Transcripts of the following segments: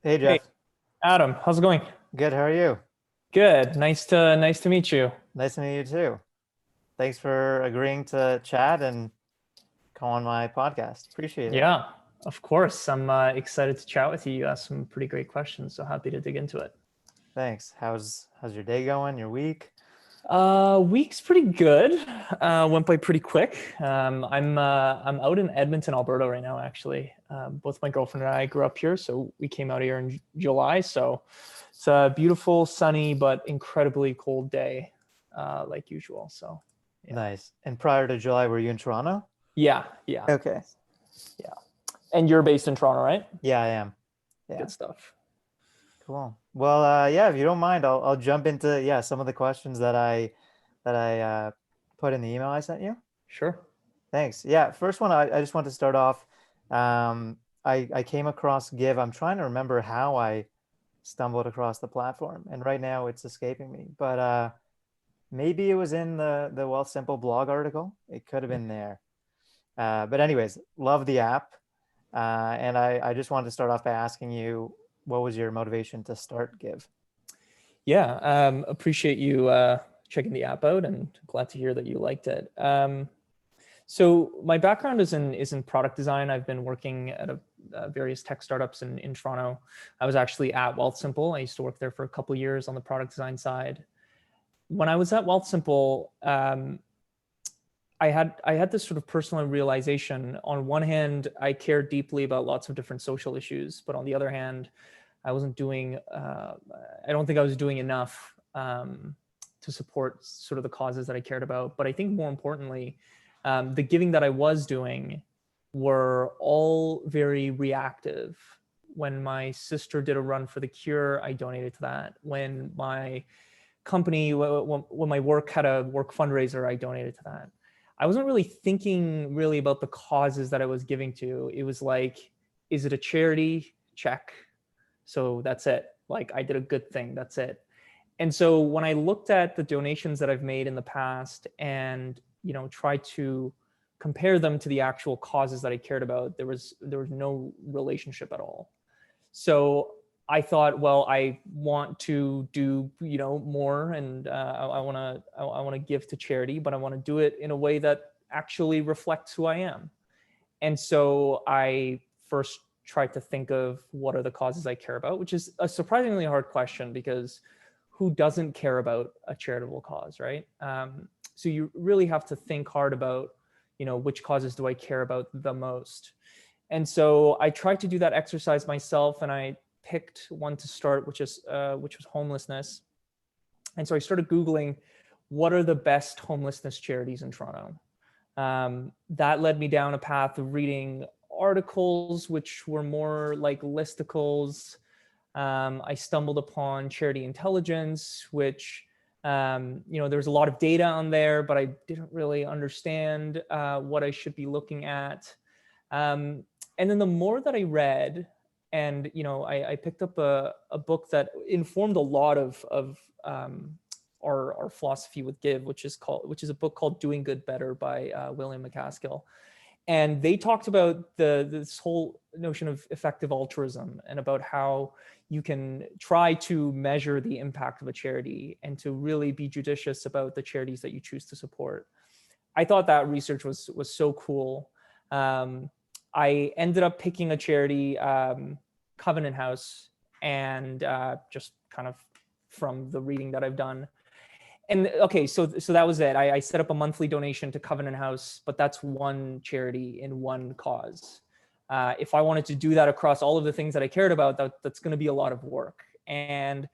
Hey Hey, Jeff, Adam, how's it going? good. How are you? Good. Nice to meet you. Nice to meet you too. Thanks for agreeing to chat and come on my podcast. Appreciate it. Yeah, of course. I'm excited to chat with you. You asked some pretty great questions, so happy to dig into it. Thanks. How's your day going? Your week? Week's pretty good. Went by pretty quick. I'm out in Edmonton, Alberta right now, actually. Both my girlfriend and I grew up here, so we came out here in July. So it's a beautiful, sunny, but incredibly cold day, like usual. So yeah, Nice. And prior to July, were you in Toronto? yeah. Okay. Yeah. And you're based in Toronto, right? Yeah, I am. Yeah. Good stuff. Cool. Well, yeah, if you don't mind, I'll jump into some of the questions that I put in the email I sent you. Sure. Thanks. Yeah, first one, I just want to start off. I came across Give. I'm trying to remember how I stumbled across the platform, and right now it's escaping me. But maybe it was in the Wealthsimple blog article. It could have been there. But anyways, love the app, and I just wanted to start off by asking you, what was your motivation to start Give? Yeah. Appreciate you checking the app out, and glad to hear that you liked it. So my background is in product design. I've been working at various tech startups in Toronto. I was actually at Wealthsimple. I used to work there for a couple of years on the product design side. When I was at Wealthsimple, I had this sort of personal realization. On one hand, I cared deeply about lots of different social issues, but on the other hand, I wasn't doing. I don't think I was doing enough to support sort of the causes that I cared about. But I think more importantly, the giving that I was doing were all very reactive. When my sister did a run for the cure, I donated to that. When my company, when my work had a work fundraiser, I donated to that. I wasn't really thinking really about the causes that I was giving to. It was like, is it a charity? Check. So that's it. Like, I did a good thing. That's it. And so when I looked at the donations that I've made in the past and, try to compare them to the actual causes that I cared about, there was no relationship at all. So I thought, well, I want to do, more, and I want to give to charity, but I want to do it in a way that actually reflects who I am. And so I first tried to think of what are the causes I care about, which is a surprisingly hard question, because who doesn't care about a charitable cause, right? So you really have to think hard about, which causes do I care about the most? And so I tried to do that exercise myself, and I picked one to start, which was homelessness. And so I started Googling, what are the best homelessness charities in Toronto? That led me down a path of reading articles, which were more like listicles. I stumbled upon Charity Intelligence, which, there was a lot of data on there, but I didn't really understand what I should be looking at. And then the more that I read, and I picked up a book that informed a lot of our philosophy with Give, which is a book called Doing Good Better by William McCaskill. And they talked about this whole notion of effective altruism, and about how you can try to measure the impact of a charity and to really be judicious about the charities that you choose to support. I thought that research was so cool. I ended up picking a charity, Covenant House, and just kind of from the reading that I've done. And okay, so that was it. I set up a monthly donation to Covenant House, but that's one charity in one cause. If I wanted to do that across all of the things that I cared about, that's going to be a lot of work. And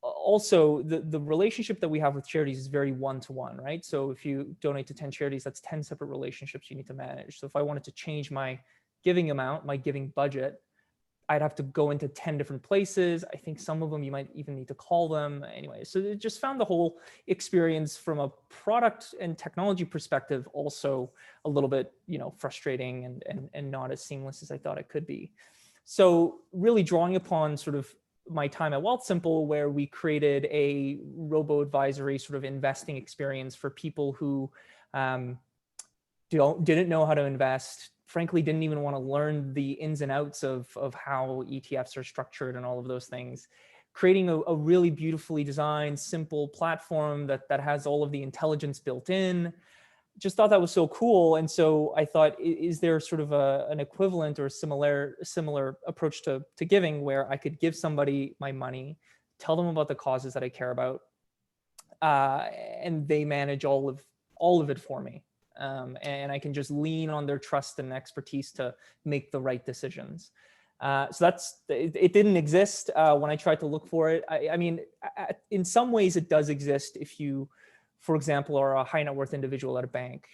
also, the relationship that we have with charities is very one-to-one, right? So if you donate to 10 charities, that's 10 separate relationships you need to manage. So if I wanted to change my giving amount, my giving budget, I'd have to go into 10 different places. I think some of them you might even need to call them anyway. So it just found the whole experience from a product and technology perspective also a little bit, frustrating and not as seamless as I thought it could be. So really drawing upon sort of my time at Wealthsimple, where we created a robo-advisory sort of investing experience for people who didn't know how to invest, frankly didn't even want to learn the ins and outs of how ETFs are structured and all of those things. Creating a really beautifully designed, simple platform that has all of the intelligence built in, just thought that was so cool. And so I thought, is there sort of an equivalent or similar approach to giving, where I could give somebody my money, tell them about the causes that I care about, and they manage all of it for me. And I can just lean on their trust and expertise to make the right decisions. So it didn't exist when I tried to look for it. I mean, in some ways it does exist if you, for example, are a high net worth individual at a bank.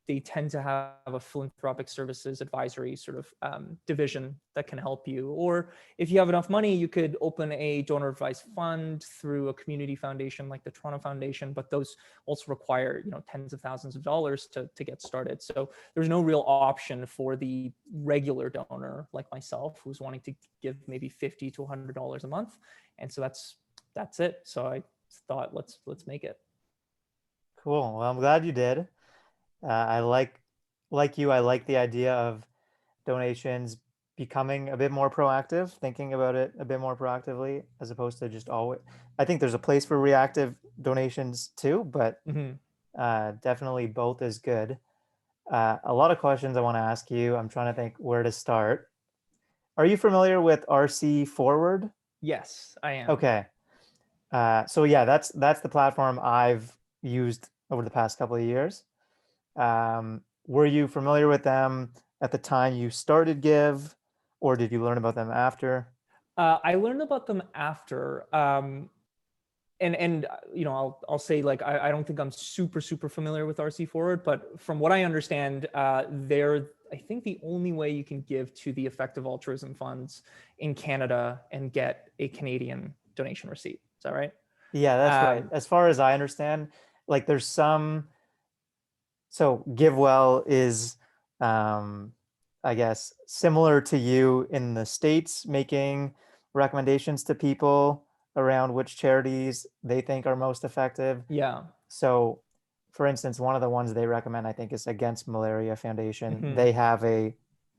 They tend to have a philanthropic services advisory sort of division that can help you. Or if you have enough money, you could open a donor advised fund through a community foundation like the Toronto Foundation, but those also require, tens of thousands of dollars to get started. So there's no real option for the regular donor like myself, who's wanting to give maybe $50 to $100 a month. And so that's it. So I thought, let's make it. Cool. Well, I'm glad you did. I like you, I like the idea of donations becoming a bit more proactive, thinking about it a bit more proactively, as opposed to just always. I think there's a place for reactive donations too, but definitely both is good. A lot of questions I want to ask you. I'm trying to think where to start. Are you familiar with RC Forward? Yes, I am. Okay. So yeah, that's the platform I've used over the past couple of years. Were you familiar with them at the time you started Give, or did you learn about them after? I learned about them after. And I'll say, like, I don't think I'm super familiar with RC Forward, but from what I understand, they're, I think, the only way you can give to the effective altruism funds in Canada and get a Canadian donation receipt. Is that right? Yeah, that's right. As far as I understand, like, there's some. So Givewell is, I guess, similar to you in the States, making recommendations to people around which charities they think are most effective. Yeah. So, for instance, one of the ones they recommend, I think, is Against Malaria Foundation. Mm-hmm.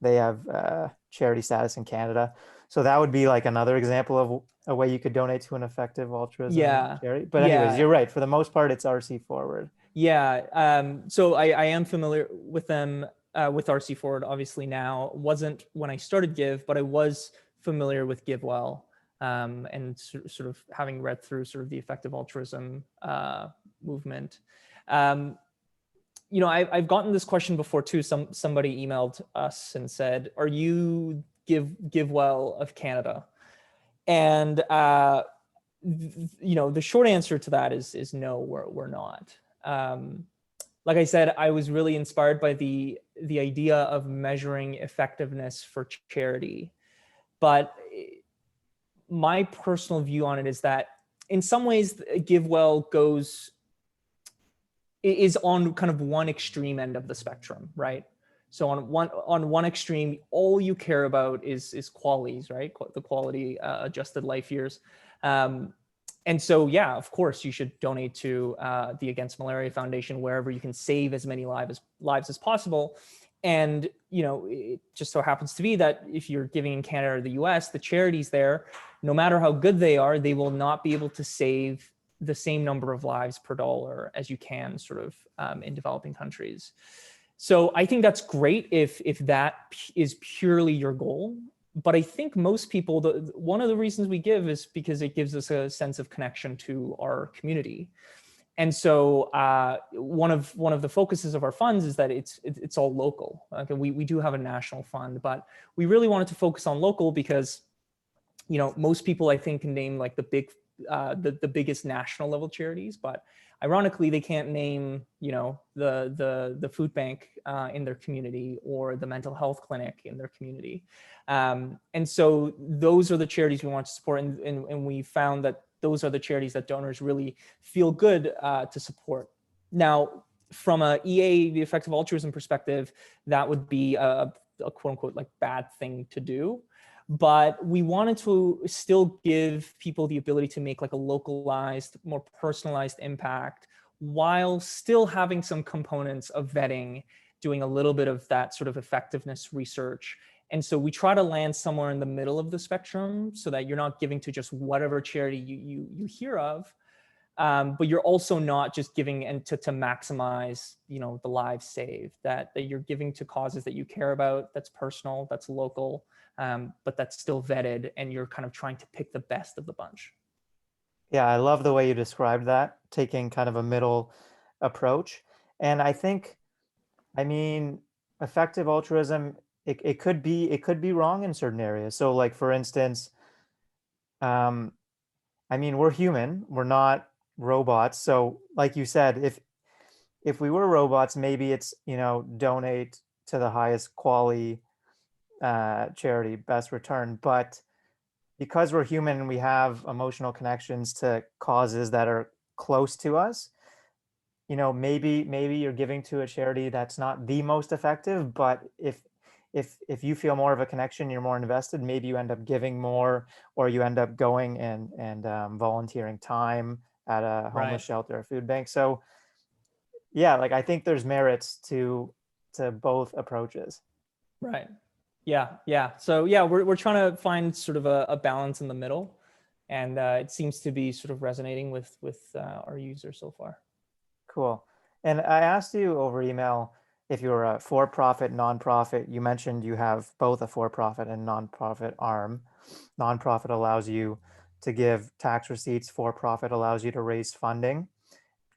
They have charity status in Canada. So that would be like another example of a way you could donate to an effective altruism charity. But anyways, you're right. For the most part, it's RC Forward. Yeah. So I am familiar with them, with RC Forward, obviously now. Wasn't when I started Give, but I was familiar with Givewell, and sort of having read through sort of the effective altruism movement. I've gotten this question before too. Somebody emailed us and said, "Are you Givewell of Canada?" And the short answer to that is no, we're not. Like I said, I was really inspired by the idea of measuring effectiveness for charity. But my personal view on it is that in some ways, Givewell is on kind of one extreme end of the spectrum, right? So on one extreme, all you care about is qualities, right? The quality adjusted life years. And so, yeah, of course, you should donate to the Against Malaria Foundation wherever you can save as many lives as possible. And, it just so happens to be that if you're giving in Canada or the US, the charities there, no matter how good they are, they will not be able to save the same number of lives per dollar as you can sort of in developing countries. So I think that's great if that is purely your goal. But I think most people, one of the reasons we give is because it gives us a sense of connection to our community. And so one of the focuses of our funds is that it's all local. Okay, we do have a national fund, but we really wanted to focus on local because, most people I think can name like the biggest national level charities, but ironically they can't name the food bank in their community or the mental health clinic in their community, and so those are the charities we want to support, and we found that those are the charities that donors really feel good to support. Now, from a EA, the effective altruism perspective, that would be a quote unquote like bad thing to do. But we wanted to still give people the ability to make like a localized, more personalized impact while still having some components of vetting doing a little bit of that sort of effectiveness research. And so we try to land somewhere in the middle of the spectrum so that you're not giving to just whatever charity you hear of, but you're also not just giving and to maximize, the lives saved, that you're giving to causes that you care about, that's personal, that's local, but that's still vetted, and you're kind of trying to pick the best of the bunch. Yeah, I love the way you described that, taking kind of a middle approach. And I mean, effective altruism, it could be wrong in certain areas. So like for instance, um, I mean, we're human, we're not robots. So like you said, if we were robots, maybe it's, donate to the highest quality charity, best return. But because we're human and we have emotional connections to causes that are close to us, maybe you're giving to a charity that's not the most effective, but if you feel more of a connection, you're more invested, maybe you end up giving more, or you end up going and volunteering time at a homeless Right. shelter or food bank. So yeah, like I think there's merits to both approaches. Right. Yeah. So yeah, we're trying to find sort of a balance in the middle, and it seems to be sort of resonating with our users so far. Cool. And I asked you over email if you're a for-profit, nonprofit. You mentioned you have both a for-profit and nonprofit arm. Nonprofit allows you to give tax receipts, for-profit allows you to raise funding.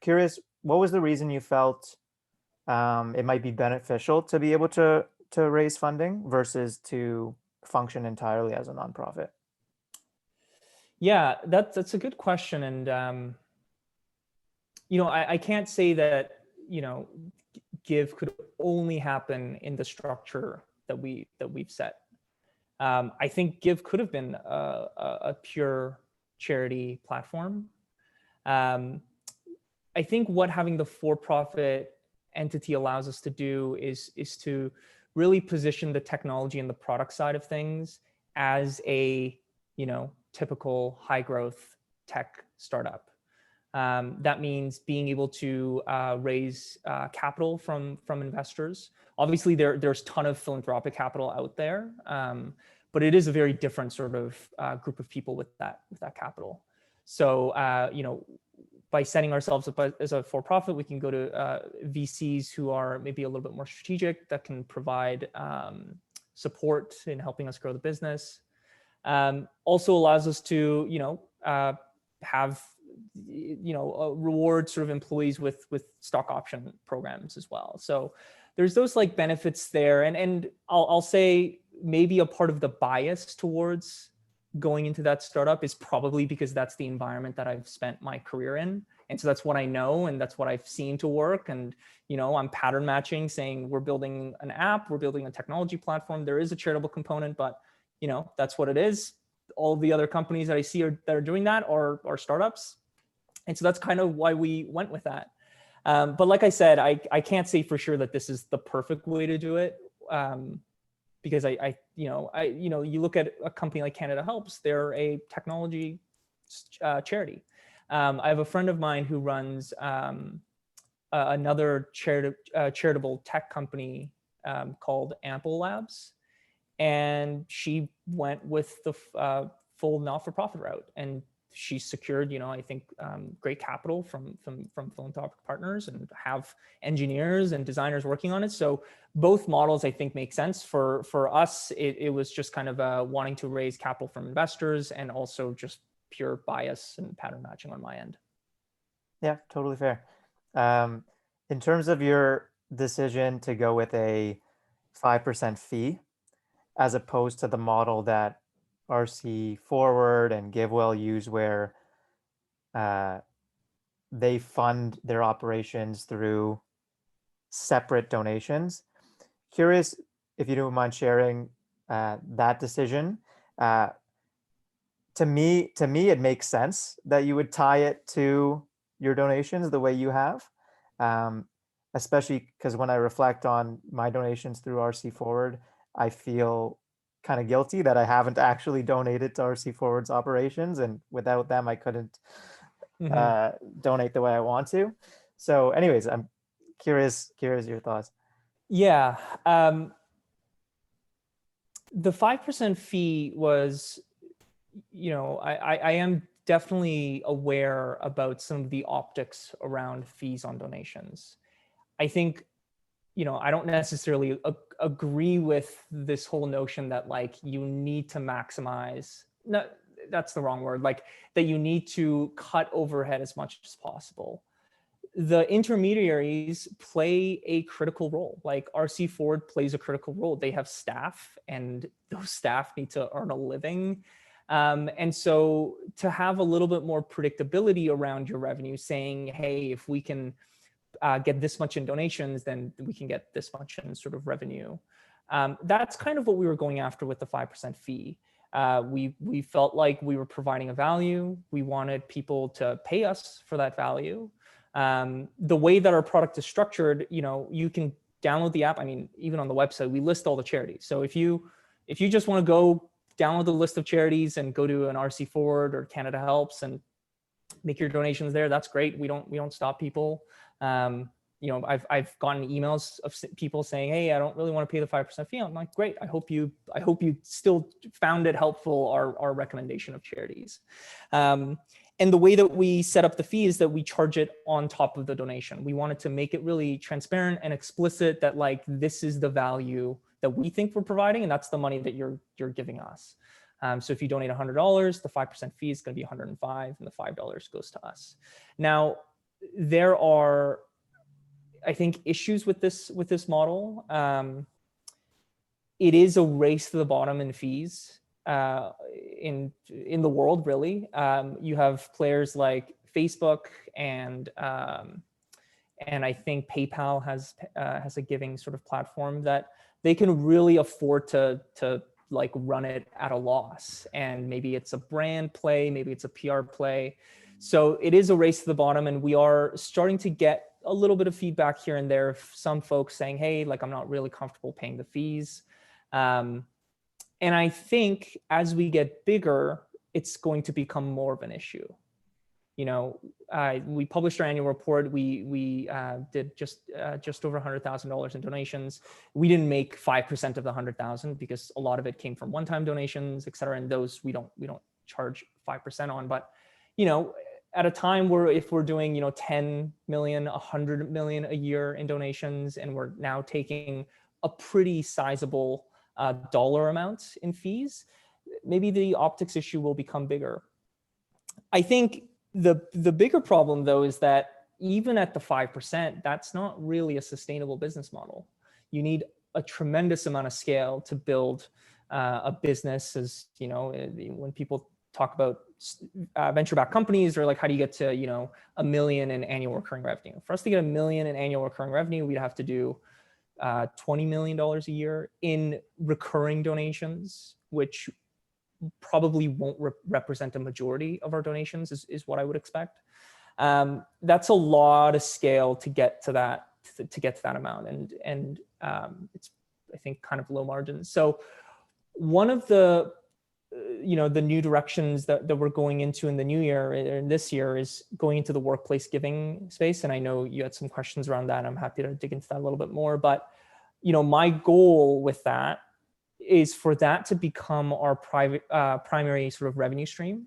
Curious, what was the reason you felt it might be beneficial to be able to raise funding versus to function entirely as a nonprofit? Yeah, that's a good question, and I can't say that give could only happen in the structure that we've set. I think Give could have been a pure charity platform. I think what having the for-profit entity allows us to do is to really position the technology and the product side of things as a typical high growth tech startup. That means being able to raise capital from investors. Obviously, there's a ton of philanthropic capital out there, but it is a very different sort of group of people with that capital. So by setting ourselves up as a for-profit, we can go to VCs who are maybe a little bit more strategic, that can provide support in helping us grow the business. Also allows us to have reward sort of employees with stock option programs as well. So there's those like benefits there, and I'll say maybe a part of the bias towards going into that startup is probably because that's the environment that I've spent my career in, and so that's what I know and that's what I've seen to work. And I'm pattern matching, saying we're building an app, we're building a technology platform, there is a charitable component, but that's what it is. All the other companies that I see that are doing that are startups. And so that's kind of why we went with that. But like I said, I can't say for sure that this is the perfect way to do it, because you look at a company like Canada Helps, they're a technology charity. I have a friend of mine who runs another charitable tech company called Ample Labs, and she went with the full not-for-profit route, and she secured, I think, great capital from philanthropic partners, and have engineers and designers working on it. So both models, I think, make sense. For us, it was just kind of wanting to raise capital from investors, and also just pure bias and pattern matching on my end. Yeah, totally fair. In terms of your decision to go with a 5% fee, as opposed to the model that RC Forward and Givewell use, where they fund their operations through separate donations. Curious if you don't mind sharing that decision. To me, it makes sense that you would tie it to your donations the way you have, especially because when I reflect on my donations through RC Forward, I feel kind of guilty that I haven't actually donated to RC Forward's operations, and without them, I couldn't donate the way I want to. So, anyways, I'm curious your thoughts. Yeah. The 5% fee was, I am definitely aware about some of the optics around fees on donations. I think, I don't necessarily agree with this whole notion that like you need to maximize, no, that's the wrong word, like that you need to cut overhead as much as possible. The intermediaries play a critical role. Like RC Ford plays a critical role. They have staff, and those staff need to earn a living. And so to have a little bit more predictability around your revenue, saying, hey, if we can get this much in donations, then we can get this much in sort of revenue. That's kind of what we were going after with the 5% fee. We felt like we were providing a value. We wanted people to pay us for that value. The way that our product is structured, you can download the app. I mean, even on the website, we list all the charities. So if you just want to go download the list of charities and go to an RC Ford or Canada Helps and make your donations there, that's great. We don't stop people. I've gotten emails of people saying, hey, I don't really want to pay the 5% fee. I'm like, great. I hope you still found it helpful, our recommendation of charities. And the way that we set up the fee is that we charge it on top of the donation. We wanted to make it really transparent and explicit that like, this is the value that we think we're providing, and that's the money that you're giving us. So if you donate $100, the 5% fee is going to be $105, and the $5 goes to us. Now, there are, I think, issues with this model. It is a race to the bottom in fees in the world, really. You have players like Facebook and I think PayPal has a giving sort of platform that they can really afford to like run it at a loss. And maybe it's a brand play, maybe it's a PR play. So it is a race to the bottom, and we are starting to get a little bit of feedback here and there. Some folks saying, hey, like I'm not really comfortable paying the fees. And I think as we get bigger, it's going to become more of an issue. We published our annual report. We did just over $100,000 in donations. We didn't make 5% of the 100,000 because a lot of it came from one-time donations, et cetera. And those we don't charge 5% on. But at a time where if we're doing 10 million, 100 million a year in donations, and we're now taking a pretty sizable dollar amount in fees, maybe the optics issue will become bigger. I think the bigger problem, though, is that even at the 5%, that's not really a sustainable business model. You need a tremendous amount of scale to build a business. As when people talk about venture-backed companies, or like, how do you get to $1 million in annual recurring revenue? For us to get $1 million in annual recurring revenue, we'd have to do $20 million a year in recurring donations, which probably won't represent a majority of our donations, is what I would expect. That's a lot of scale to get to that amount, and it's, I think, kind of low margins. So one of the the new directions that we're going into in the new year, in this year, is going into the workplace giving space. And I know you had some questions around that. I'm happy to dig into that a little bit more. But my goal with that is for that to become our primary sort of revenue stream,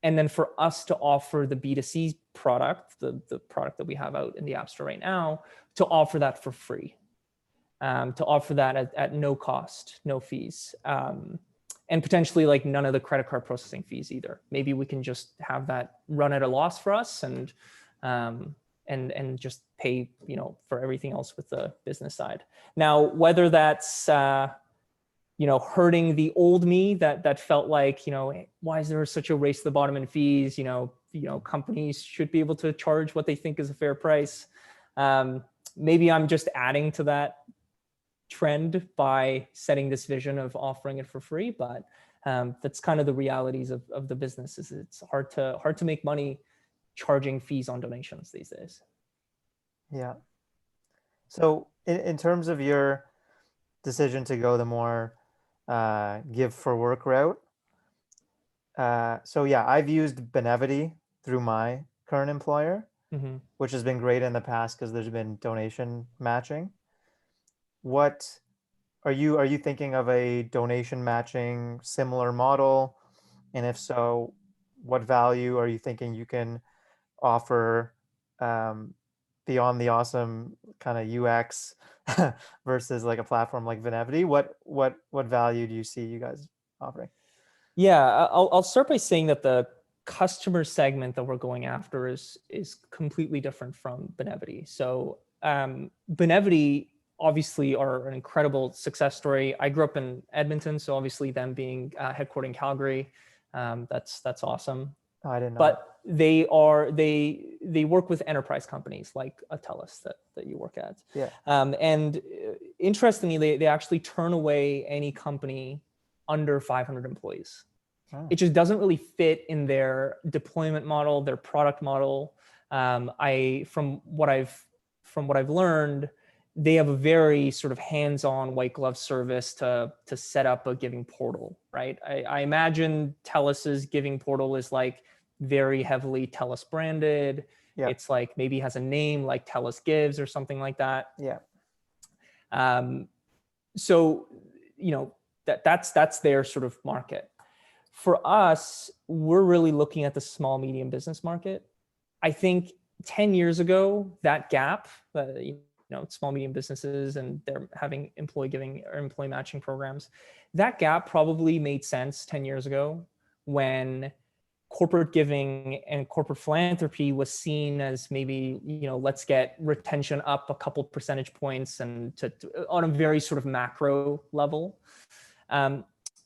and then for us to offer the B2C product, the product that we have out in the App Store right now, to offer that for free, to offer that at no cost, no fees. And potentially like none of the credit card processing fees either. Maybe we can just have that run at a loss for us, and just pay for everything else with the business side. Now, whether that's hurting the old me that felt like why is there such a race to the bottom in fees? Companies should be able to charge what they think is a fair price. Maybe I'm just adding to that trend by setting this vision of offering it for free, but that's kind of the realities of the business. Is it's hard to make money charging fees on donations these days. Yeah. So in terms of your decision to go the more give for work route, so yeah, I've used Benevity through my current employer, which has been great in the past because there's been donation matching. what are you thinking of a donation matching similar model? And if so, what value are you thinking you can offer um, beyond the awesome kind of UX versus like a platform like Venevity? What value do you see you guys offering? Yeah, I'll start by saying that the customer segment that we're going after is completely different from Benevity. So Benevity obviously are an incredible success story. I grew up in Edmonton, so obviously them being headquartered in Calgary, that's awesome. Oh, I didn't know that. But they work with enterprise companies like a TELUS that you work at. Yeah. And interestingly, they actually turn away any company under 500 employees. Oh, It just doesn't really fit in their deployment model, their product model. From what I've learned, they have a very sort of hands-on white glove service to set up a giving portal, right? I imagine TELUS's giving portal is like very heavily TELUS branded. yeah. It's like maybe has a name like TELUS Gives or something like that. Yeah. So that's their sort of market. For us, we're really looking at the small medium business market. I think 10 years ago, that gap, small medium businesses and they're having employee giving or employee matching programs, that gap probably made sense 10 years ago when corporate giving and corporate philanthropy was seen as maybe, let's get retention up a couple percentage points and on a very sort of macro level.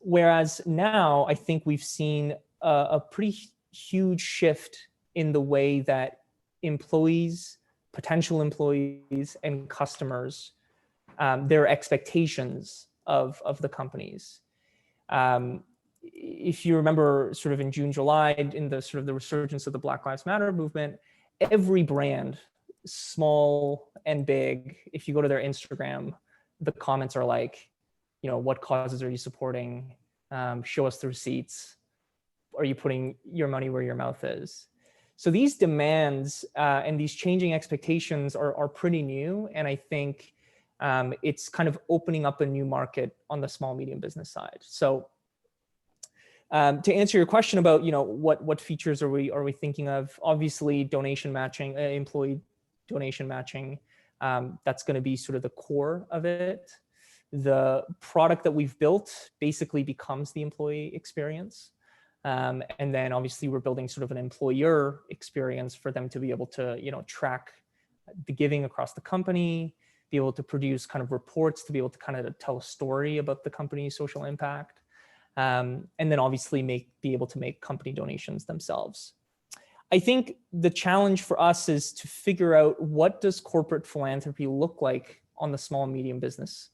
Whereas now I think we've seen a pretty huge shift in the way that employees, potential employees, and customers, their expectations of the companies. If you remember sort of in June, July, in the sort of the resurgence of the Black Lives Matter movement, every brand, small and big, if you go to their Instagram, the comments are like, what causes are you supporting? Show us the receipts. Are you putting your money where your mouth is? So these demands and these changing expectations are pretty new. And I think it's kind of opening up a new market on the small, medium business side. So to answer your question about, what features are we thinking of? Obviously, donation matching, employee donation matching, that's going to be sort of the core of it. The product that we've built basically becomes the employee experience. And then obviously we're building sort of an employer experience for them to be able to, track the giving across the company, be able to produce kind of reports, to be able to kind of tell a story about the company's social impact. And then obviously be able to make company donations themselves. I think the challenge for us is to figure out what does corporate philanthropy look like on the small and medium business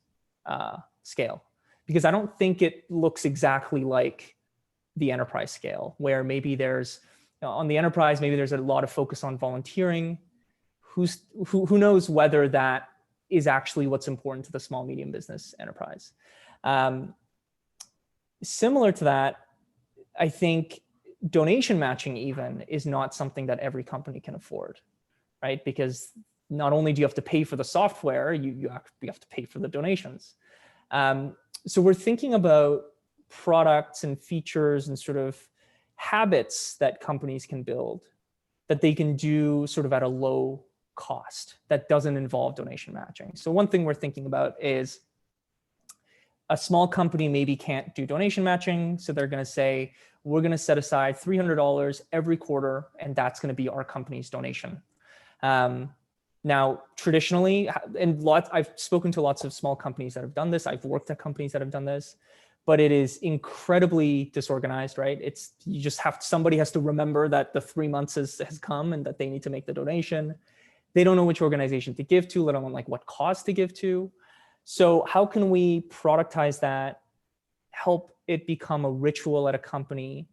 scale, because I don't think it looks exactly like the enterprise scale, where maybe there's on the enterprise, maybe there's a lot of focus on volunteering. Who knows whether that is actually what's important to the small medium business enterprise. Similar to that, I think donation matching even is not something that every company can afford, right? Because not only do you have to pay for the software, you have to pay for the donations. So we're thinking about products and features and sort of habits that companies can build that they can do sort of at a low cost that doesn't involve donation matching. So one thing we're thinking about is a small company maybe can't do donation matching. So they're going to say, we're going to set aside $300 every quarter, and that's going to be our company's donation. Now, traditionally, and I've spoken to lots of small companies that have done this. I've worked at companies that have done this, but it is incredibly disorganized, right? Somebody has to remember that the 3 months has come and that they need to make the donation. They don't know which organization to give to, let alone like what cause to give to. So how can we productize that, help it become a ritual at a company,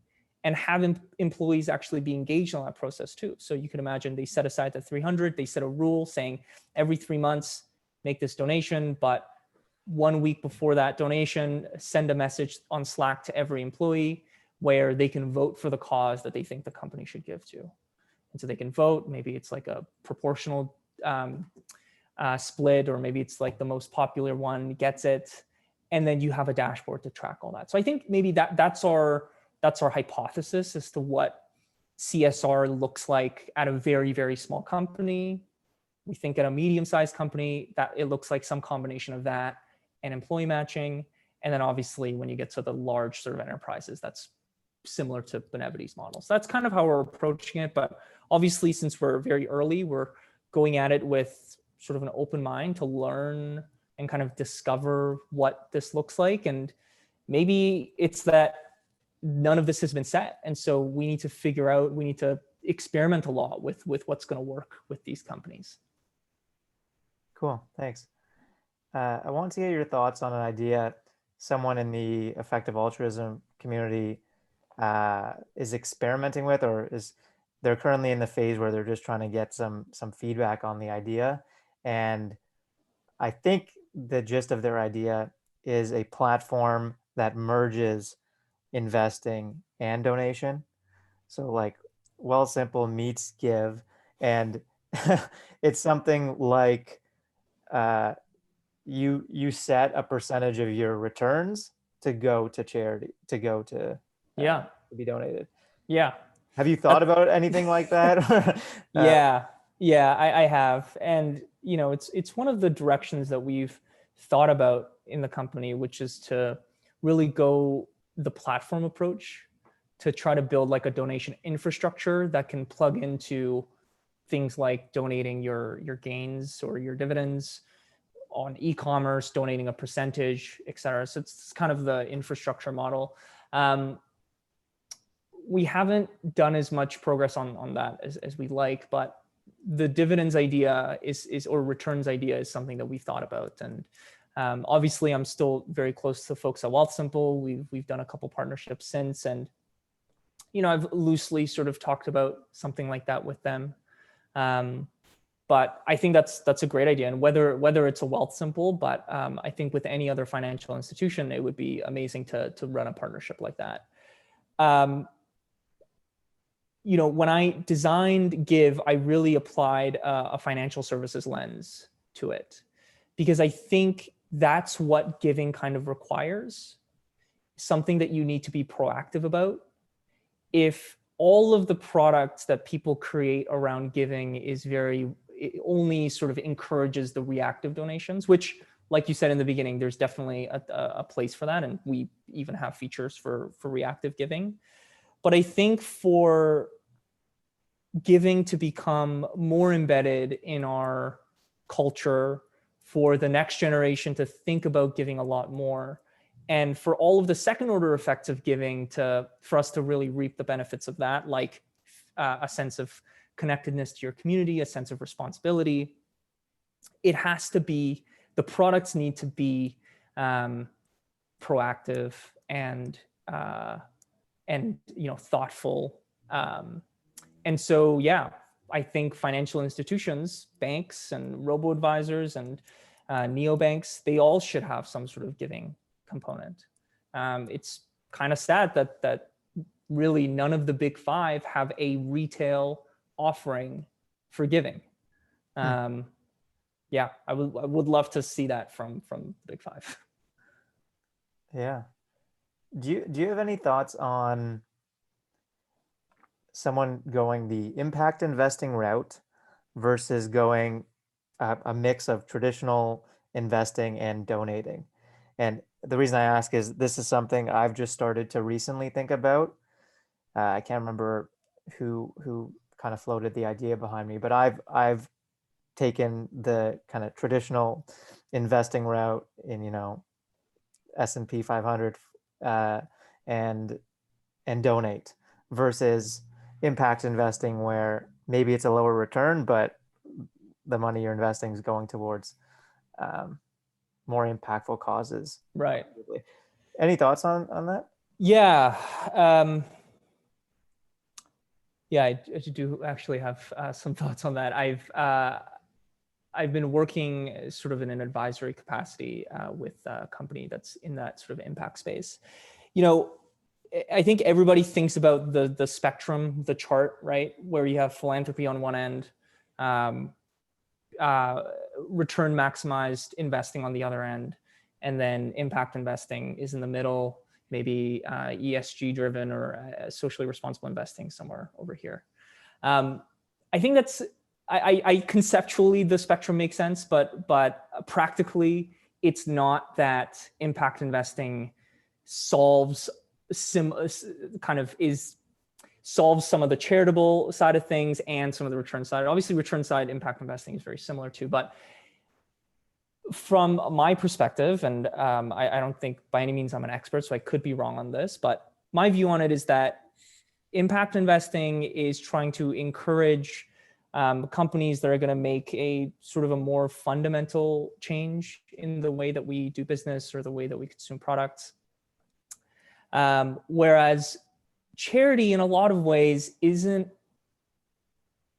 and have employees actually be engaged in that process too? So you can imagine they set aside the 300, they set a rule saying every 3 months, make this donation, but 1 week before that donation, send a message on Slack to every employee where they can vote for the cause that they think the company should give to. And so they can vote, maybe it's like a proportional split, or maybe it's like the most popular one gets it. And then you have a dashboard to track all that. So I think maybe that's our hypothesis as to what CSR looks like at a very, very small company. We think at a medium-sized company that it looks like some combination of that and employee matching. And then obviously when you get to the large sort of enterprises, that's similar to Benevity's model. So that's kind of how we're approaching it. But obviously, since we're very early, we're going at it with sort of an open mind to learn and kind of discover what this looks like. And maybe it's that none of this has been set. And so we need to experiment a lot with what's going to work with these companies. Cool, thanks. I want to get your thoughts on an idea someone in the effective altruism community is experimenting with, or they're currently in the phase where they're just trying to get some feedback on the idea. And I think the gist of their idea is a platform that merges investing and donation. So like Wealthsimple meets Give, and it's something like you set a percentage of your returns to go to charity, to go to be donated. Yeah. Have you thought about anything like that? Yeah, I have. And, it's one of the directions that we've thought about in the company, which is to really go the platform approach, to try to build like a donation infrastructure that can plug into things like donating your gains or your dividends on e-commerce, donating a percentage, et cetera. So it's kind of the infrastructure model. We haven't done as much progress on that as we like, but the dividends idea or returns idea is something that we've thought about. And obviously I'm still very close to folks at Wealthsimple. We've done a couple partnerships since, and I've loosely sort of talked about something like that with them. But I think that's a great idea. And whether it's a Wealthsimple, but I think with any other financial institution, it would be amazing to run a partnership like that. When I designed Give, I really applied a financial services lens to it, because I think that's what giving kind of requires, something that you need to be proactive about. If all of the products that people create around giving it only sort of encourages the reactive donations, which, like you said in the beginning, there's definitely a place for that. And we even have features for reactive giving. But I think for giving to become more embedded in our culture, for the next generation to think about giving a lot more, and for all of the second order effects of giving for us to really reap the benefits of that, like a sense of connectedness to your community, a sense of responsibility, the products need to be proactive and thoughtful. And so, yeah, I think financial institutions, banks and robo-advisors and neobanks, they all should have some sort of giving component. It's kind of sad that really none of the big five have a retail offering for giving. Yeah, I would love to see that from the big five. Yeah. Do you have any thoughts on someone going the impact investing route versus going a mix of traditional investing and donating? And the reason I ask is this is something I've just started to recently think about. I can't remember who kind of floated the idea behind me, but I've taken the kind of traditional investing route in S&P 500 and donate, versus impact investing, where maybe it's a lower return, but the money you're investing is going towards more impactful causes. Right. Any thoughts on that? Yeah. Yeah, I do actually have some thoughts on that. I've been working sort of in an advisory capacity with a company that's in that sort of impact space. I think everybody thinks about the spectrum, the chart, right? Where you have philanthropy on one end, return maximized investing on the other end, and then impact investing is in the middle, maybe ESG driven or socially responsible investing somewhere over here. I think that's, I conceptually the spectrum makes sense, but practically it's not that impact investing solves solves some of the charitable side of things and some of the return side. Obviously, return side impact investing is very similar too, but from my perspective, and I don't think by any means I'm an expert, so I could be wrong on this, but my view on it is that impact investing is trying to encourage companies that are going to make a sort of a more fundamental change in the way that we do business or the way that we consume products. Whereas charity in a lot of ways isn't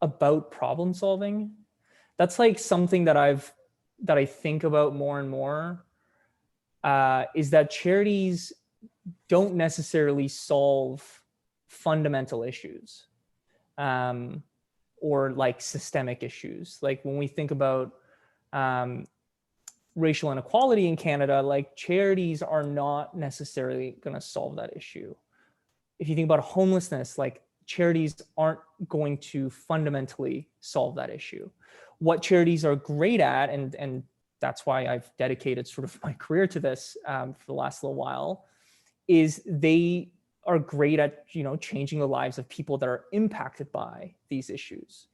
about problem solving. That's like something that I think about more and more, is that charities don't necessarily solve fundamental issues, or like systemic issues. Like when we think about racial inequality in Canada, like charities are not necessarily going to solve that issue. If you think about homelessness, like charities aren't going to fundamentally solve that issue. What charities are great at, and that's why I've dedicated sort of my career to this for the last little while, is they are great at, changing the lives of people that are impacted by these issues.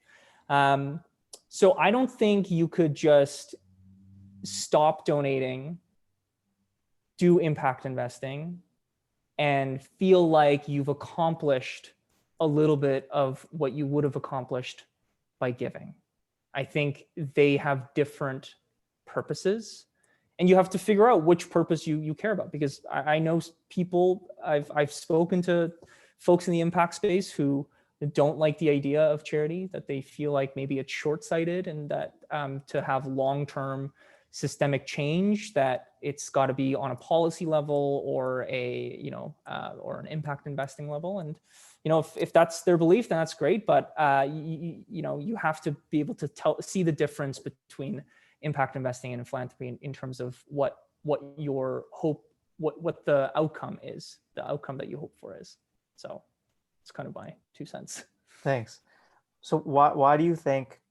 So I don't think you could just stop donating, do impact investing, and feel like you've accomplished a little bit of what you would have accomplished by giving. I think they have different purposes, and you have to figure out which purpose you care about. Because I know people, I've spoken to folks in the impact space who don't like the idea of charity, that they feel like maybe it's short-sighted, and that to have long-term systemic change, that it's got to be on a policy level or or an impact investing level. And if that's their belief, then that's great. But you have to be able to see the difference between impact investing and philanthropy in terms of what your hope, what the outcome is, the outcome that you hope for is. So it's kind of my 2 cents. Thanks. So why do you think,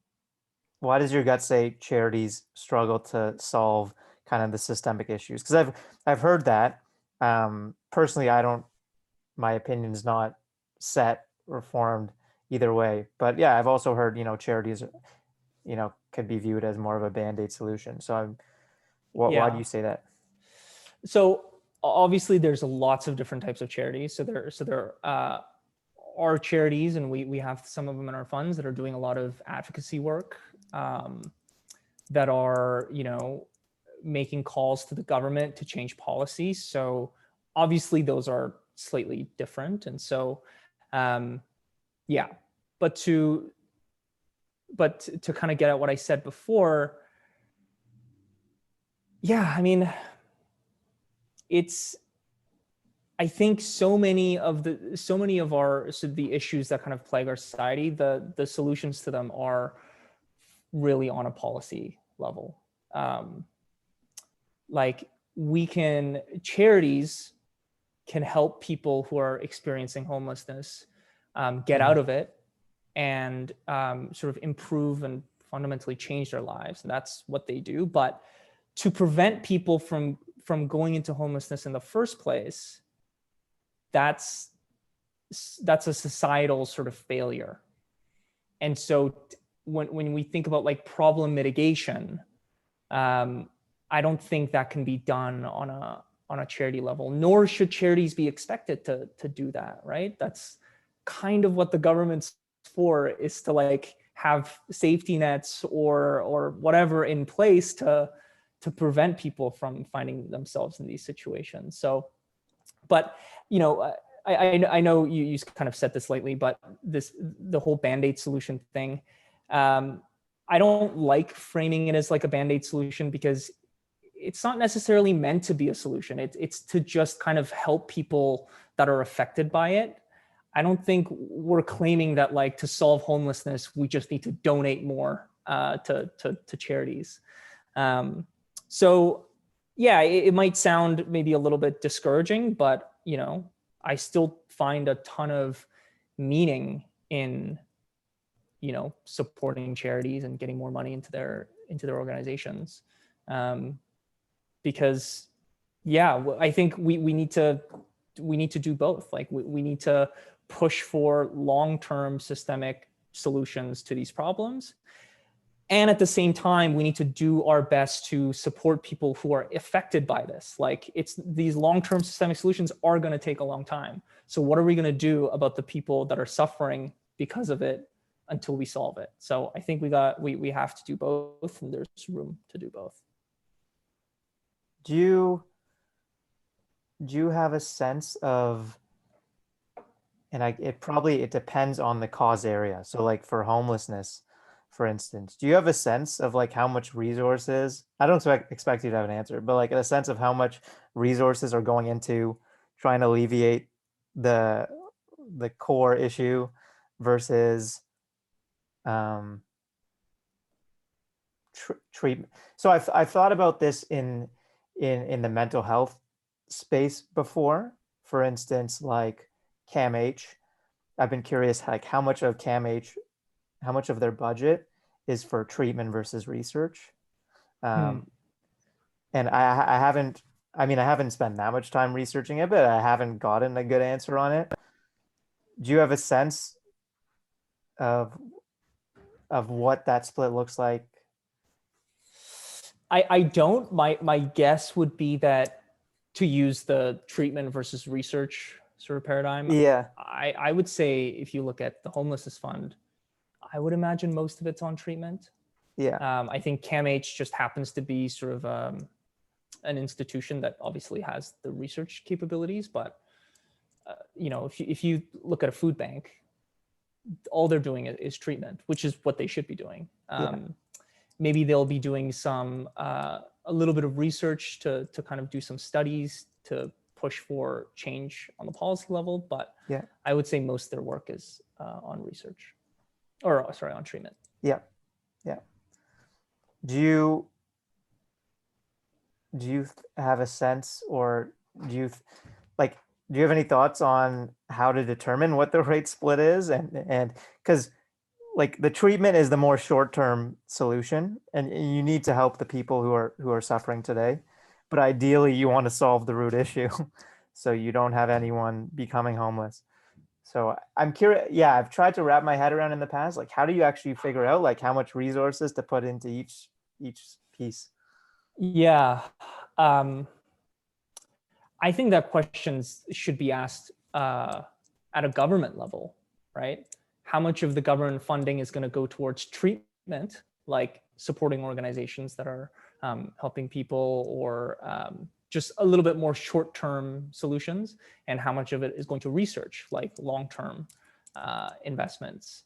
why does your gut say charities struggle to solve kind of the systemic issues? Because I've heard that. Personally, my opinion is not set or formed either way. But yeah, I've also heard, charities, could be viewed as more of a Band-Aid solution. So why do you say that? So obviously there's lots of different types of charities. So there are charities, and we have some of them in our funds that are doing a lot of advocacy work, that are, making calls to the government to change policy. So obviously those are slightly different. And so, but to kind of get at what I said before, I think so many of the issues that kind of plague our society, the solutions to them are really on a policy level. Charities can help people who are experiencing homelessness get out of it and sort of improve and fundamentally change their lives. And that's what they do. But to prevent people from going into homelessness in the first place, that's a societal sort of failure. And so when we think about like problem mitigation, I don't think that can be done on a charity level, nor should charities be expected to do that, right? That's kind of what the government's for, is to like have safety nets or whatever in place to prevent people from finding themselves in these situations. So, but I know you kind of said this lately, but the whole Band-Aid solution thing, I don't like framing it as like a Band-Aid solution, because it's not necessarily meant to be a solution. It's to just kind of help people that are affected by it. I don't think we're claiming that like to solve homelessness, we just need to donate more to charities. So yeah, it might sound maybe a little bit discouraging, but I still find a ton of meaning in supporting charities and getting more money into their organizations, because I think we need to do both. Like we need to push for long-term systemic solutions to these problems, and at the same time we need to do our best to support people who are affected by this. Like these long-term systemic solutions are going to take a long time, so what are we going to do about the people that are suffering because of it until we solve it? So I think we have to do both, and there's room to do both. Do you have a sense of, and it depends on the cause area. So like for homelessness, for instance, do you have a sense of like how much resources, I don't expect you to have an answer, but like a sense of how much resources are going into trying to alleviate the core issue versus treatment? So I've thought about this in the mental health space before. For instance, like CAMH, I've been curious like how much of their budget is for treatment versus research. And I haven't spent that much time researching it, but I haven't gotten a good answer on it. Do you have a sense of what that split looks like? I don't. My guess would be that, to use the treatment versus research sort of paradigm, Yeah. I would say if you look at the homelessness fund, I would imagine most of it's on treatment. Yeah. I think CAMH just happens to be sort of an institution that obviously has the research capabilities, but if you look at a food bank, all they're doing is treatment, which is what they should be doing. Maybe they'll be doing some a little bit of research to kind of do some studies to push for change on the policy level, but I would say most of their work is on research, on treatment. Yeah. Do you have a sense, or do you have any thoughts on how to determine what the right split is? And because like the treatment is the more short-term solution, and you need to help the people who are suffering today, but ideally you want to solve the root issue so you don't have anyone becoming homeless. So I'm curious. Yeah, I've tried to wrap my head around in the past, like how do you actually figure out like how much resources to put into each piece? Yeah. I think that questions should be asked at a government level, right? How much of the government funding is going to go towards treatment, like supporting organizations that are helping people, or just a little bit more short-term solutions, and how much of it is going to research, like long-term investments.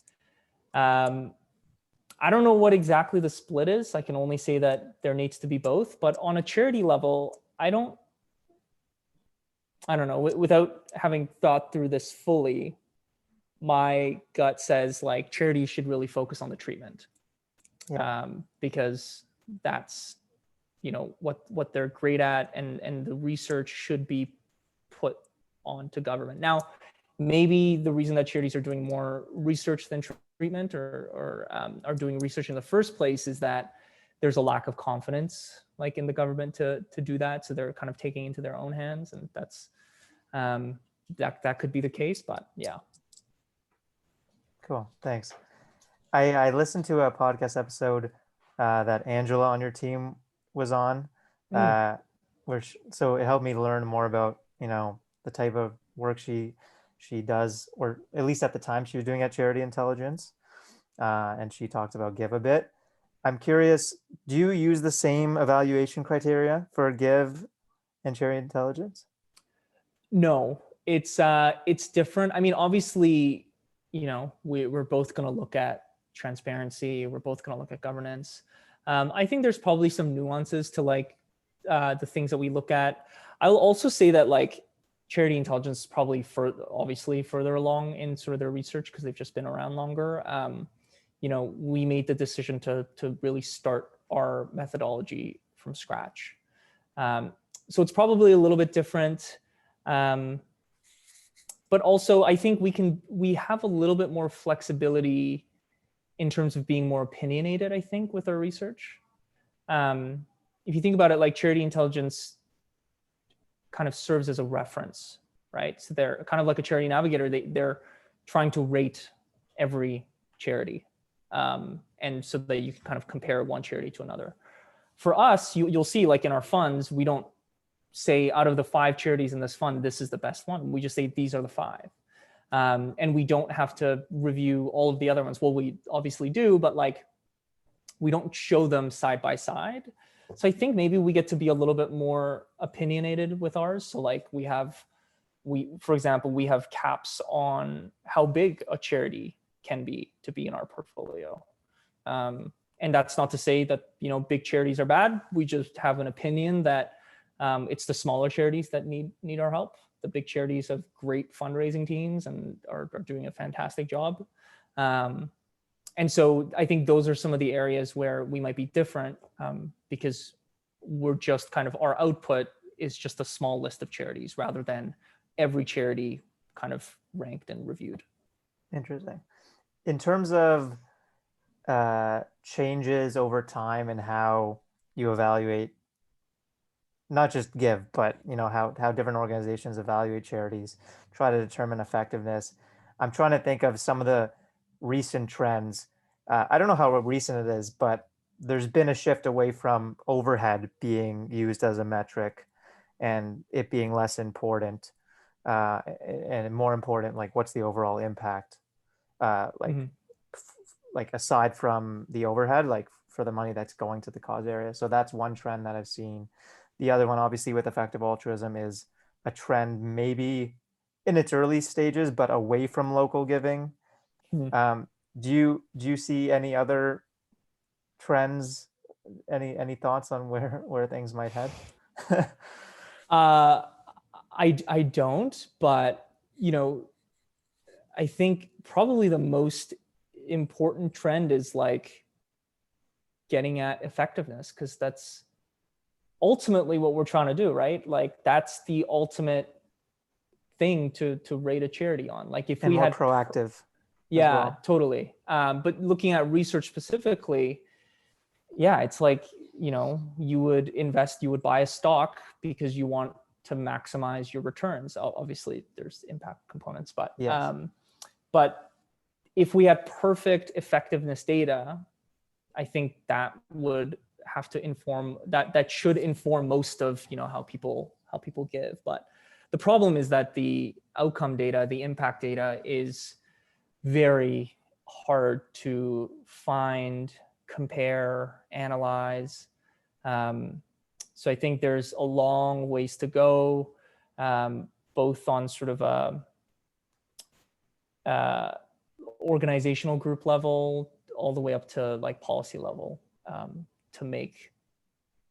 I don't know what exactly the split is. I can only say that there needs to be both, but on a charity level, I don't know, without having thought through this fully, my gut says like charities should really focus on the treatment, because that's what they're great at, and the research should be put onto government. Now, maybe the reason that charities are doing more research than treatment, or are doing research in the first place, is that there's a lack of confidence like in the government to do that, so they're kind of taking into their own hands, and that's that could be the case. But yeah. Cool, thanks. I listened to a podcast episode that Angela on your team was on, so it helped me learn more about the type of work she does, or at least at the time she was doing at Charity Intelligence, and she talked about Give a bit. I'm curious, do you use the same evaluation criteria for Give and Charity Intelligence? No, it's different. I mean, obviously, we're both going to look at transparency. We're both going to look at governance. I think there's probably some nuances to like the things that we look at. I'll also say that like Charity Intelligence is probably obviously further along in sort of their research because they've just been around longer. we made the decision to really start our methodology from scratch. So it's probably a little bit different. But also I think we have a little bit more flexibility in terms of being more opinionated, I think, with our research. If you think about it, like charity intelligence kind of serves as a reference, right? So they're kind of like a charity navigator. They're trying to rate every charity. And so that you can kind of compare one charity to another. For us, you'll see like in our funds, we don't say out of the 5 charities in this fund, this is the best one. We just say these are the 5. And we don't have to review all of the other ones. Well, we obviously do, but like we don't show them side by side. So I think maybe we get to be a little bit more opinionated with ours. So like for example, we have caps on how big a charity can be to be in our portfolio. And that's not to say that, big charities are bad. We just have an opinion that it's the smaller charities that need our help. The big charities have great fundraising teams and are doing a fantastic job. And so I think those are some of the areas where we might be different, because we're just kind of, our output is just a small list of charities rather than every charity kind of ranked and reviewed. Interesting. In terms of changes over time and how you evaluate not just Give, but how different organizations evaluate charities, try to determine effectiveness. I'm trying to think of some of the recent trends. I don't know how recent it is, but there's been a shift away from overhead being used as a metric and it being less important, and more important, like what's the overall impact, like aside from the overhead, like for the money that's going to the cause area. So that's one trend that I've seen. The other one, obviously, with effective altruism is a trend maybe in its early stages, but away from local giving. Do you see any other trends? Any thoughts on where things might head? I don't, but I think probably the most important trend is like getting at effectiveness, because that's ultimately what we're trying to do, right? Like that's the ultimate thing to rate a charity on. Like if we had proactive. Yeah, well. Totally. But looking at research specifically, yeah, it's like, you would buy a stock because you want to maximize your returns. Obviously there's impact components, but yes. But if we had perfect effectiveness data, I think that would have to inform that should inform most of how people give. But the problem is that the outcome data, the impact data, is very hard to find, compare, analyze. So I think there's a long ways to go, both on sort of a organizational group level all the way up to like policy level, to make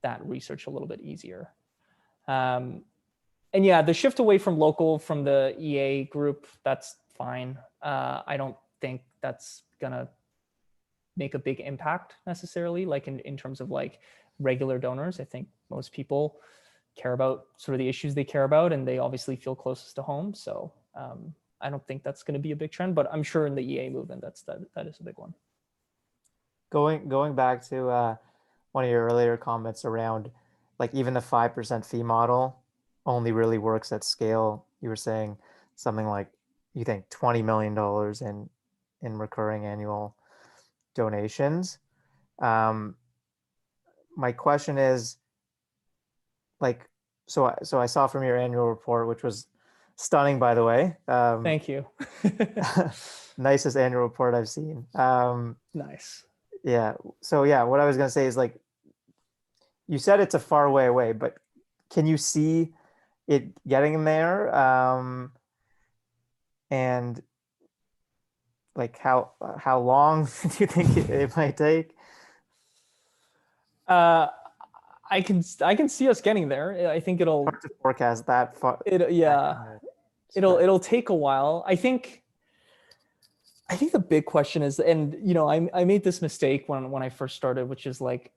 that research a little bit easier. And yeah, the shift away from local from the EA group, that's fine. I don't think that's gonna make a big impact necessarily, like in terms of like regular donors. I think most people care about sort of the issues they care about, and they obviously feel closest to home. So I don't think that's going to be a big trend, but I'm sure in the EA movement, that is a big one. Going back to one of your earlier comments around like even the 5% fee model only really works at scale. You were saying something like you think $20 million in recurring annual donations. My question is like, so I saw from your annual report, which was stunning, by the way. Thank you. Nicest annual report I've seen. Nice. Yeah. So yeah, what I was gonna say is like, you said it's a far way away, but can you see it getting there? And like how long do you think it might take? I can see us getting there. I think it'll hard to forecast that far. It'll take a while. I think I think the big question is, and I made this mistake when I first started, which is like,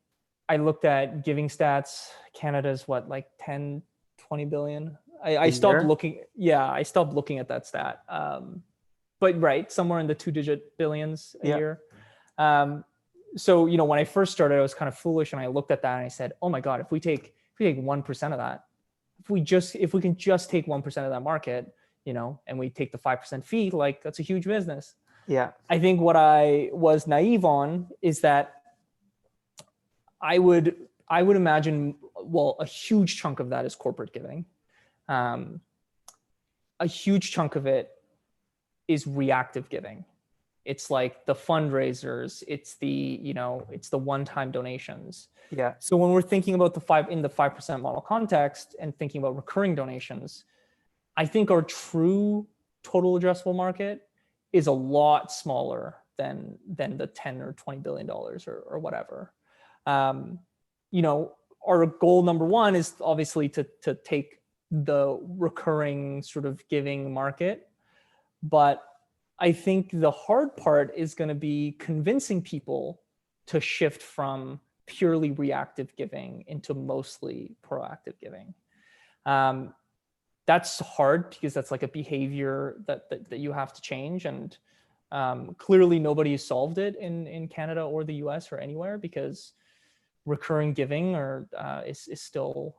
I looked at giving stats. Canada's what, like 10, 20 billion. A I stopped year? looking. Yeah, I stopped looking at that stat. But right, somewhere in the 2-digit billions a Yeah. year. Um, so when I first started, I was kind of foolish, and I looked at that and I said, "Oh my God, if we take 1% of that, if we can just take 1% of that market, and we take the 5% fee, like that's a huge business." Yeah. I think what I was naive on is that I would imagine, well, a huge chunk of that is corporate giving. Um, a huge chunk of it is reactive giving. It's like the fundraisers, it's the one-time donations. Yeah. So when we're thinking about the 5% model context and thinking about recurring donations, I think our true total addressable market is a lot smaller than the 10 or 20 billion dollars or whatever. Um, our goal number one is obviously to take the recurring sort of giving market, but I think the hard part is going to be convincing people to shift from purely reactive giving into mostly proactive giving. Um, that's hard because that's like a behavior that you have to change, and clearly nobody has solved it in Canada or the US or anywhere, because recurring giving is still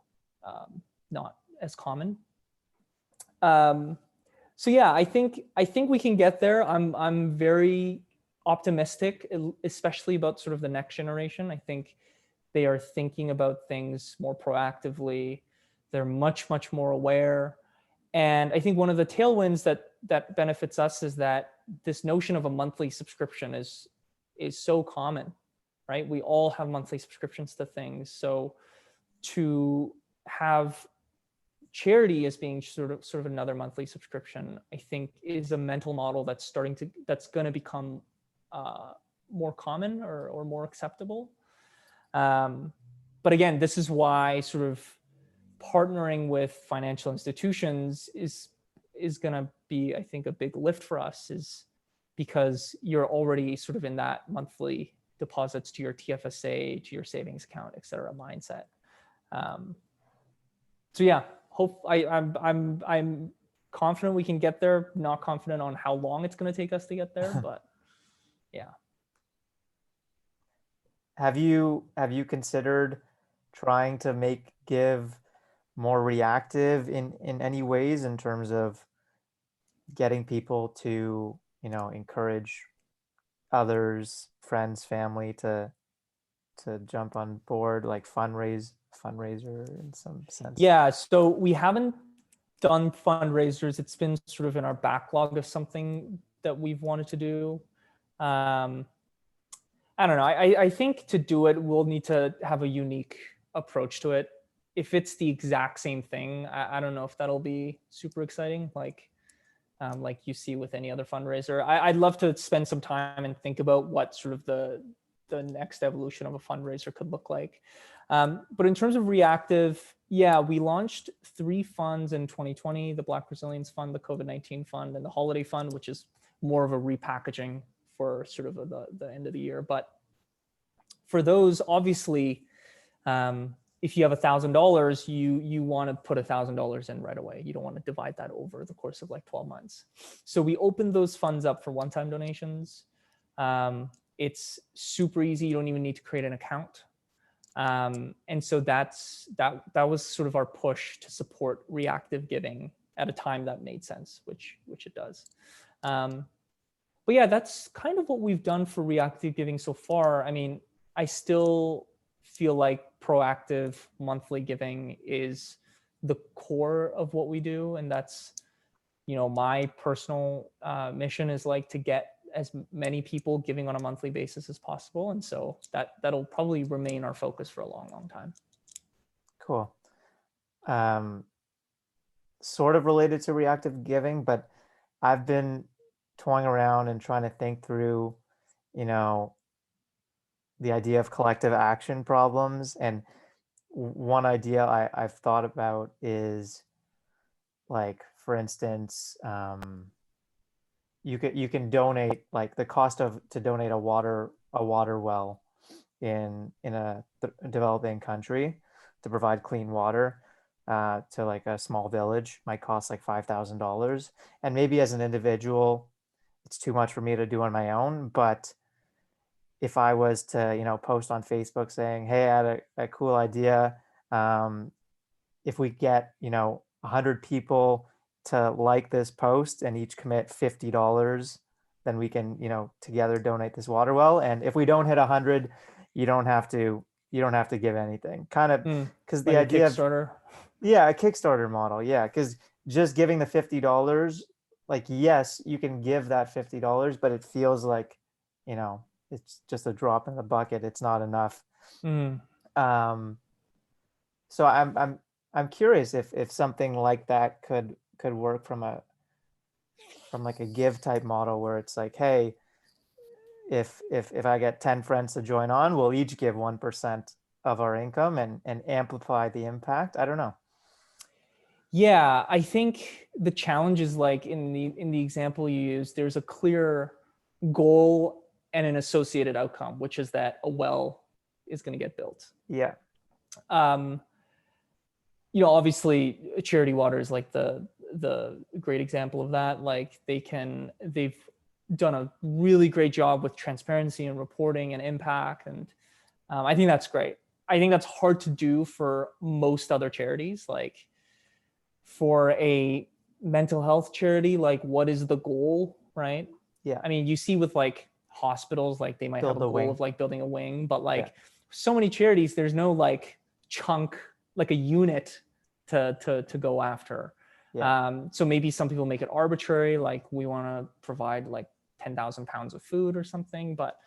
not as common. So yeah, I think we can get there. I'm very optimistic, especially about sort of the next generation. I think they are thinking about things more proactively. They're much more aware. And I think one of the tailwinds that benefits us is that this notion of a monthly subscription is so common, right? We all have monthly subscriptions to things. So to have charity as being sort of another monthly subscription, I think is a mental model that's going to become more common or more acceptable. But again, this is why sort of partnering with financial institutions is going to be, I think, a big lift for us, is because you're already sort of in that monthly deposits to your TFSA, to your savings account, et cetera, mindset. So yeah, I'm confident we can get there. Not confident on how long it's going to take us to get there, but yeah. Have you considered trying to make Give more reactive in any ways, in terms of getting people to, encourage others, friends, family to jump on board, like fundraiser in some sense? Yeah, so we haven't done fundraisers. It's been sort of in our backlog of something that we've wanted to do. Um, I don't know. I think to do it, we'll need to have a unique approach to it. If it's the exact same thing, I don't know if that'll be super exciting, like you see with any other fundraiser. I'd love to spend some time and think about what sort of the next evolution of a fundraiser could look like. But in terms of reactive, yeah, we launched 3 funds in 2020: the Black Resilience Fund, the COVID-19 Fund, and the Holiday Fund, which is more of a repackaging for sort of the end of the year. But for those, obviously, if you have $1,000, you want to put $1,000 in right away. You don't want to divide that over the course of like 12 months. So we opened those funds up for one-time donations. It's super easy. You don't even need to create an account. And so that was sort of our push to support reactive giving at a time that made sense, which it does. But yeah, that's kind of what we've done for reactive giving so far. I mean, I still feel like proactive monthly giving is the core of what we do, and that's my personal mission is like to get as many people giving on a monthly basis as possible, and so that'll probably remain our focus for a long time. Cool. Sort of related to reactive giving, but I've been toying around and trying to think through, you know, the idea of collective action problems. And one idea I've thought about is, like, for instance, you can donate, like the cost of to donate a water well in a developing country to provide clean water to like a small village might cost like $5,000. And maybe as an individual, it's too much for me to do on my own. But if I was to, post on Facebook saying, hey, I had a cool idea. Um, if we get, 100 people to like this post and each commit $50, then we can, together donate this water well. And if we don't hit 100, you don't have to you don't have to give anything. Kind of because the Like a idea of, Kickstarter. yeah, a Kickstarter model, yeah, because just giving the $50, like, yes, you can give that $50, but it feels like, you know, it's just a drop in the bucket. It's not enough. Mm. Um, so I'm curious if something like that could work from like a give type model where it's like, hey, if I get 10 friends to join on, we'll each give 1% of our income and amplify the impact. I don't know. Yeah, I think the challenge is like in the example you used, there's a clear goal and an associated outcome, which is that a well is going to get built. Yeah. Um, Obviously, charity water is like the great example of that. Like they've done a really great job with transparency and reporting and impact, and I think that's great. I think that's hard to do for most other charities. Like for a mental health charity, like what is the goal, right? Yeah. I mean, you see with like hospitals, like they might have Build a the goal wing. of like building a wing, but Yeah. like so many charities, there's no like chunk, like a unit to go after. Yeah. So maybe some people make it arbitrary, like we want to provide like 10,000 pounds of food or something, but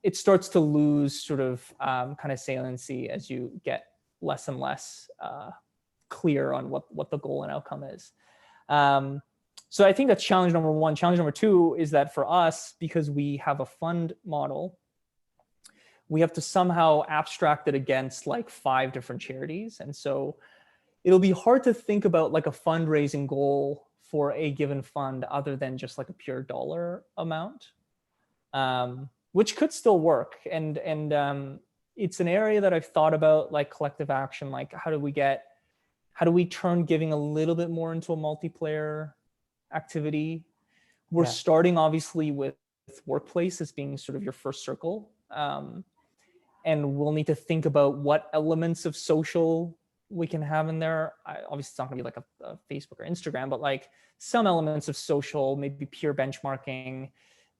it starts to lose sort of kind of saliency as you get less and less clear on what the goal and outcome is. So I think that's challenge number one. Challenge number two is that for us, because we have a fund model, we have to somehow abstract it against like 5 different charities. And so it'll be hard to think about like a fundraising goal for a given fund other than just like a pure dollar amount, which could still work. And it's an area that I've thought about, like collective action, like how do we turn giving a little bit more into a multiplayer activity? We're Yeah. starting obviously with workplace as being sort of your first circle. And we'll need to think about what elements of social we can have in there. Obviously, it's not going to be like a Facebook or Instagram, but like some elements of social, maybe peer benchmarking.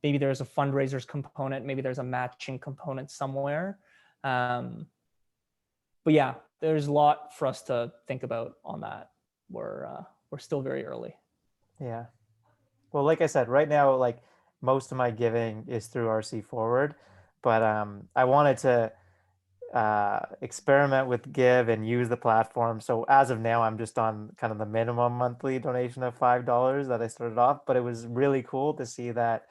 Maybe there's a fundraisers component. Maybe there's a matching component somewhere. But yeah, there's a lot for us to think about on that. We're still very early. Yeah. Well, like I said, right now, like most of my giving is through RC Forward, but I wanted to experiment with Give and use the platform. So as of now, I'm just on kind of the minimum monthly donation of $5 that I started off. But it was really cool to see that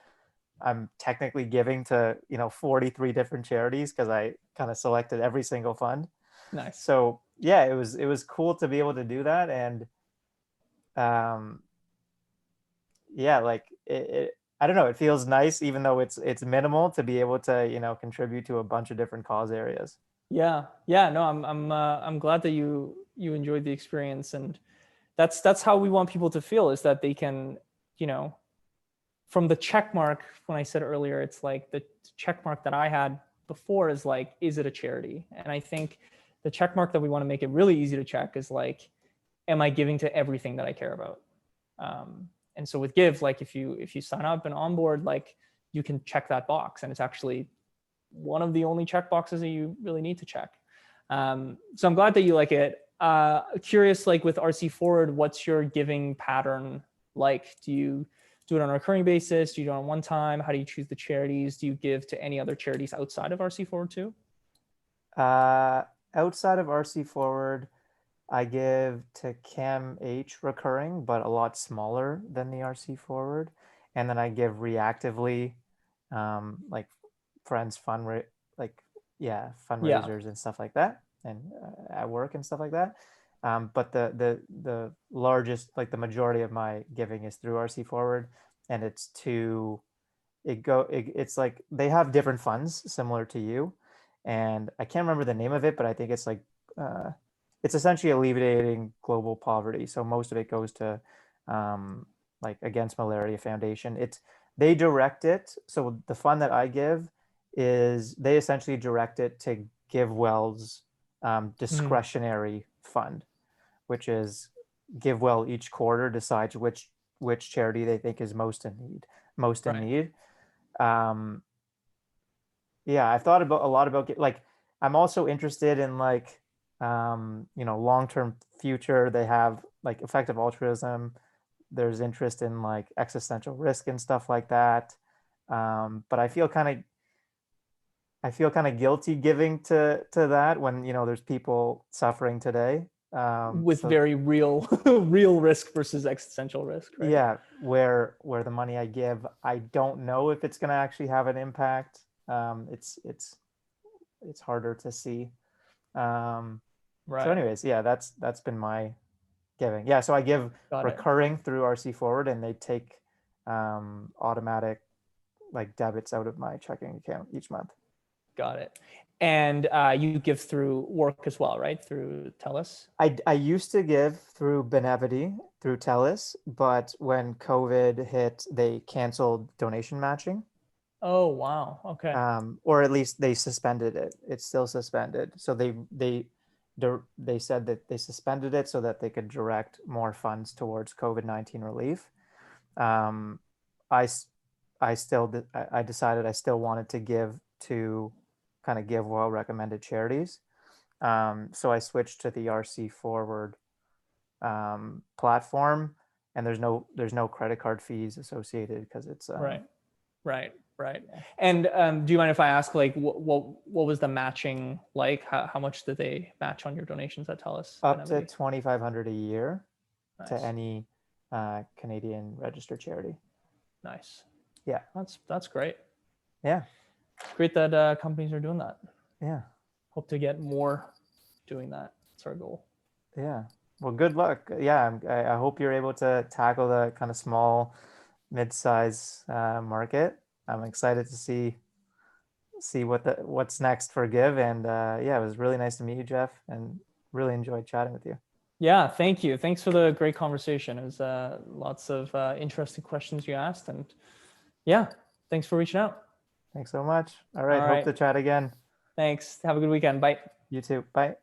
I'm technically giving to 43 different charities because I kind of selected every single fund. Nice. So yeah, it was cool to be able to do that. And um, yeah, like I don't know, it feels nice even though it's minimal to be able to contribute to a bunch of different cause areas. Yeah. No, I'm glad that you enjoyed the experience, and that's how we want people to feel, is that they can, you know, from the check mark, when I said earlier, it's like the check mark that I had before is like, is it a charity? And I think the check mark that we want to make it really easy to check is like, am I giving to everything that I care about? And so with Give, like if you sign up and onboard, like you can check that box, and it's actually one of the only check boxes that you really need to check. So I'm glad that you like it. Curious, like with RC Forward, what's your giving pattern like? Do you do it on a recurring basis? Do you do it on one time? How do you choose the charities? Do you give to any other charities outside of RC Forward too? Outside of RC Forward, I give to Cam H recurring, but a lot smaller than the RC Forward. And then I give reactively, like friends like yeah, Yeah. fundraisers and stuff like that, and at work and stuff like that. But the largest, like the majority of my giving is through RC Forward. and it's like they have different funds similar to you, and I can't remember the name of it, but I think it's like it's essentially alleviating global poverty. So most of it goes to like Against Malaria Foundation. They direct it. So the fund that I give is they essentially direct it to Givewell's Mhm. discretionary fund, which is Givewell each quarter decides which charity they think is most in Right. need. Um, yeah, I've thought about a lot about like I'm also interested in like long-term future. They have like effective altruism. There's interest in like existential risk and stuff like that. But I feel kind of guilty giving to that when there's people suffering today. With So very real real risk versus existential risk, right? yeah, where the money I give, I don't know if it's going to actually have an impact. It's harder to see. Um, so, Right. anyways, yeah, that's been my giving. Yeah, so I give Got it. recurring through RC Forward, and they take automatic like debits out of my checking account each month. Got it. And you give through work as well, right? Through TELUS? I used to give through Benevity through TELUS, but when COVID hit, they canceled donation matching. Oh, wow. Okay. Or at least they suspended it. It's still suspended. So they said that they suspended it so that they could direct more funds towards COVID-19 relief. Um, I I still I decided I still wanted to give to kind of give well recommended charities. So I switched to the RC Forward platform, and there's no credit card fees associated because it's Right. Right. Right. yeah. And do you mind if I ask, like, what was the matching like? How much did they match on your donations at TELUS, Up to Benevity? 2,500 a year to Nice. any Canadian registered charity. Nice. Yeah, That's great. yeah, It's great that companies are doing that. yeah, Hope to get more doing that. That's our goal. yeah. Well, good luck. Yeah, I hope you're able to tackle the kind of small, mid-size market. I'm excited to see what's next for Give. And yeah, it was really nice to meet you, Jeff, and really enjoyed chatting with you. Yeah, thank you. Thanks for the great conversation. It was lots of interesting questions you asked, and yeah, thanks for reaching out. Thanks so much. All All right, hope right, to chat again. thanks. Have a good weekend. Bye. You too. Bye.